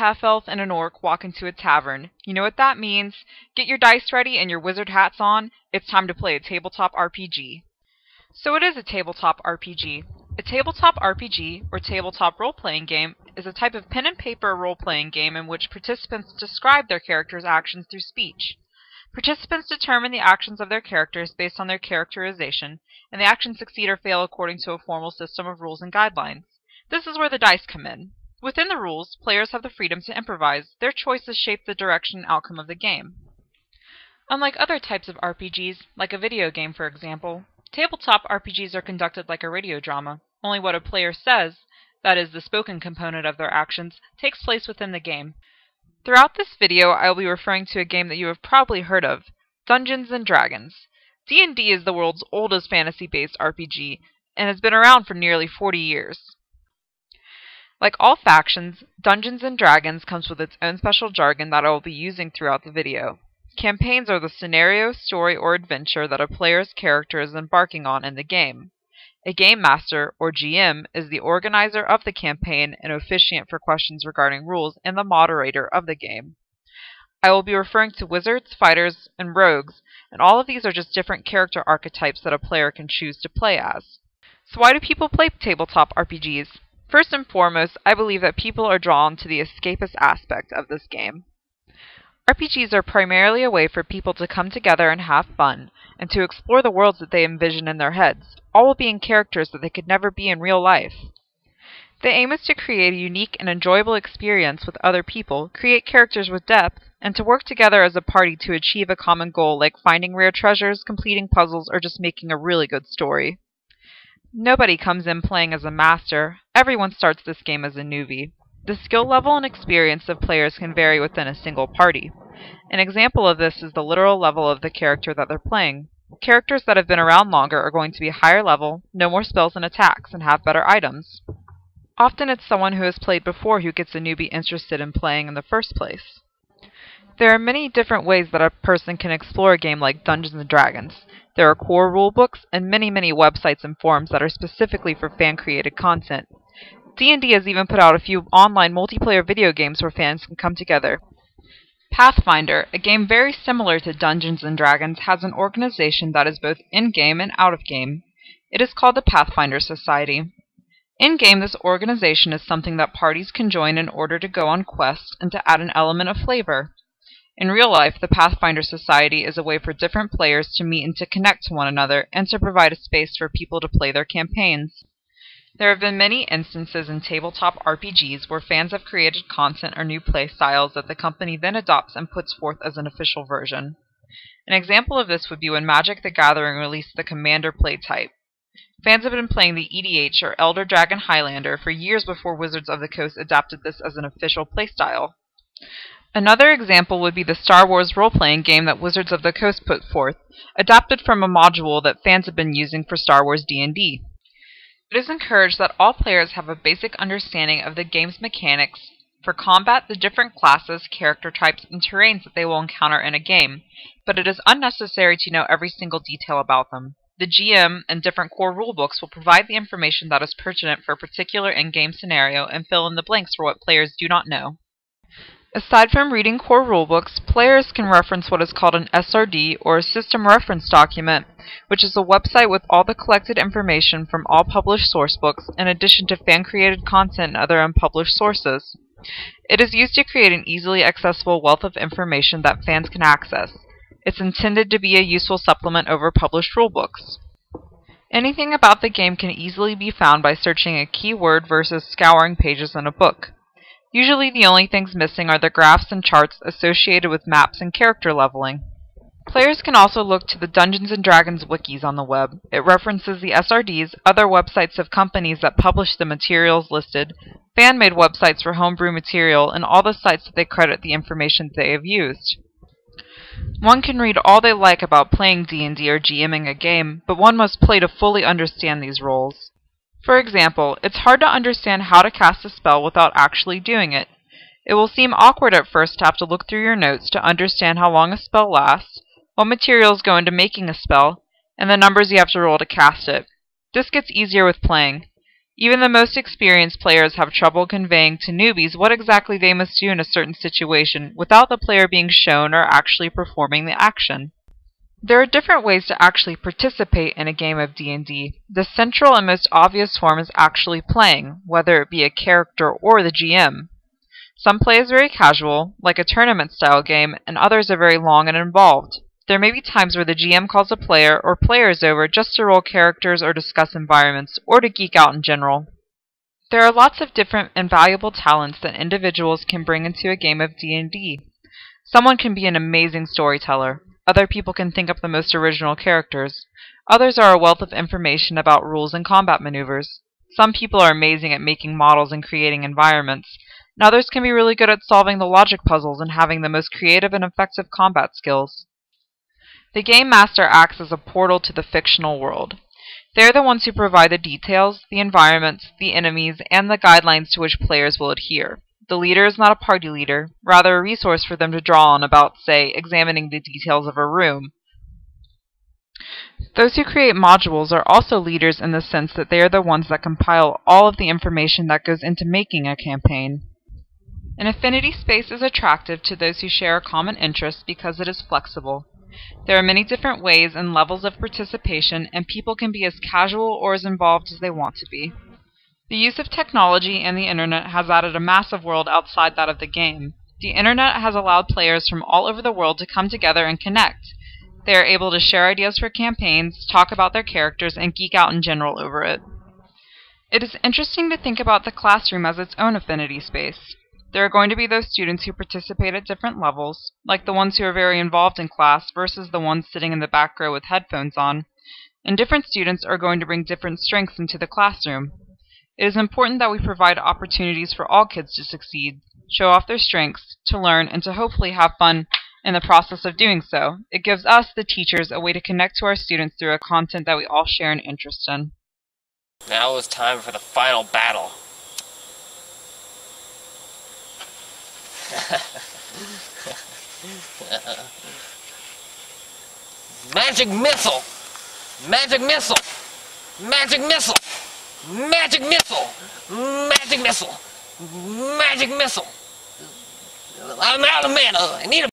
half-elf and an orc walk into a tavern. You know what that means? Get your dice ready and your wizard hats on. It's time to play a tabletop RPG. So what is a tabletop RPG? A tabletop RPG, or tabletop role-playing game, is a type of pen and paper role-playing game in which participants describe their characters' actions through speech. Participants determine the actions of their characters based on their characterization, and the actions succeed or fail according to a formal system of rules and guidelines. This is where the dice come in. Within the rules, players have the freedom to improvise. Their choices shape the direction and outcome of the game. Unlike other types of RPGs, like a video game for example, tabletop RPGs are conducted like a radio drama. Only what a player says, that is, the spoken component of their actions, takes place within the game. Throughout this video, I will be referring to a game that you have probably heard of, Dungeons & Dragons. D&D is the world's oldest fantasy-based RPG, and has been around for nearly 40 years. Like all factions, Dungeons & Dragons comes with its own special jargon that I will be using throughout the video. Campaigns are the scenario, story, or adventure that a player's character is embarking on in the game. A Game Master, or GM, is the organizer of the campaign and officiant for questions regarding rules and the moderator of the game. I will be referring to wizards, fighters, and rogues, and all of these are just different character archetypes that a player can choose to play as. So why do people play tabletop RPGs? First and foremost, I believe that people are drawn to the escapist aspect of this game. RPGs are primarily a way for people to come together and have fun, and to explore the worlds that they envision in their heads, all while being characters that they could never be in real life. The aim is to create a unique and enjoyable experience with other people, create characters with depth, and to work together as a party to achieve a common goal like finding rare treasures, completing puzzles, or just making a really good story. Nobody comes in playing as a master. Everyone starts this game as a newbie. The skill level and experience of players can vary within a single party. An example of this is the literal level of the character that they're playing. Characters that have been around longer are going to be higher level, know more spells and attacks, and have better items. Often it's someone who has played before who gets a newbie interested in playing in the first place. There are many different ways that a person can explore a game like Dungeons & Dragons. There are core rulebooks and many websites and forums that are specifically for fan-created content. D&D has even put out a few online multiplayer video games where fans can come together. Pathfinder, a game very similar to Dungeons & Dragons, has an organization that is both in-game and out-of-game. It is called the Pathfinder Society. In-game, this organization is something that parties can join in order to go on quests and to add an element of flavor. In real life, the Pathfinder Society is a way for different players to meet and to connect to one another, and to provide a space for people to play their campaigns. There have been many instances in tabletop RPGs where fans have created content or new play styles that the company then adopts and puts forth as an official version. An example of this would be when Magic the Gathering released the Commander play type. Fans have been playing the EDH, or Elder Dragon Highlander, for years before Wizards of the Coast adapted this as an official playstyle. Another example would be the Star Wars role-playing game that Wizards of the Coast put forth, adapted from a module that fans have been using for Star Wars D&D. It is encouraged that all players have a basic understanding of the game's mechanics for combat, the different classes, character types, and terrains that they will encounter in a game, but it is unnecessary to know every single detail about them. The GM and different core rulebooks will provide the information that is pertinent for a particular in-game scenario and fill in the blanks for what players do not know. Aside from reading core rulebooks, players can reference what is called an SRD, or a System Reference Document, which is a website with all the collected information from all published sourcebooks, in addition to fan-created content and other unpublished sources. It is used to create an easily accessible wealth of information that fans can access. It's intended to be a useful supplement over published rulebooks. Anything about the game can easily be found by searching a keyword versus scouring pages in a book. Usually the only things missing are the graphs and charts associated with maps and character leveling. Players can also look to the Dungeons & Dragons wikis on the web. It references the SRDs, other websites of companies that publish the materials listed, fan-made websites for homebrew material, and all the sites that they credit the information they have used. One can read all they like about playing D&D or GMing a game, but one must play to fully understand these roles. For example, it's hard to understand how to cast a spell without actually doing it. It will seem awkward at first to have to look through your notes to understand how long a spell lasts, what materials go into making a spell, and the numbers you have to roll to cast it. This gets easier with playing. Even the most experienced players have trouble conveying to newbies what exactly they must do in a certain situation without the player being shown or actually performing the action. There are different ways to actually participate in a game of D&D. The central and most obvious form is actually playing, whether it be a character or the GM. Some play is very casual, like a tournament-style game, and others are very long and involved. There may be times where the GM calls a player or players over just to roll characters or discuss environments, or to geek out in general. There are lots of different and valuable talents that individuals can bring into a game of D&D. Someone can be an amazing storyteller. Other people can think up the most original characters. Others are a wealth of information about rules and combat maneuvers. Some people are amazing at making models and creating environments, and others can be really good at solving the logic puzzles and having the most creative and effective combat skills. The Game Master acts as a portal to the fictional world. They are the ones who provide the details, the environments, the enemies, and the guidelines to which players will adhere. The leader is not a party leader, rather a resource for them to draw on about, say, examining the details of a room. Those who create modules are also leaders in the sense that they are the ones that compile all of the information that goes into making a campaign. An affinity space is attractive to those who share a common interest because it is flexible. There are many different ways and levels of participation, and people can be as casual or as involved as they want to be. The use of technology and the internet has added a massive world outside that of the game. The internet has allowed players from all over the world to come together and connect. They are able to share ideas for campaigns, talk about their characters, and geek out in general over it. It is interesting to think about the classroom as its own affinity space. There are going to be those students who participate at different levels, like the ones who are very involved in class versus the ones sitting in the back row with headphones on, and different students are going to bring different strengths into the classroom. It is important that we provide opportunities for all kids to succeed, show off their strengths, to learn, and to hopefully have fun in the process of doing so. It gives us, the teachers, a way to connect to our students through a content that we all share an interest in. Now it's time for the final battle. Magic missile! Magic missile! Magic missile! Magic missile! Magic missile! Magic missile! I'm out of mana! I need a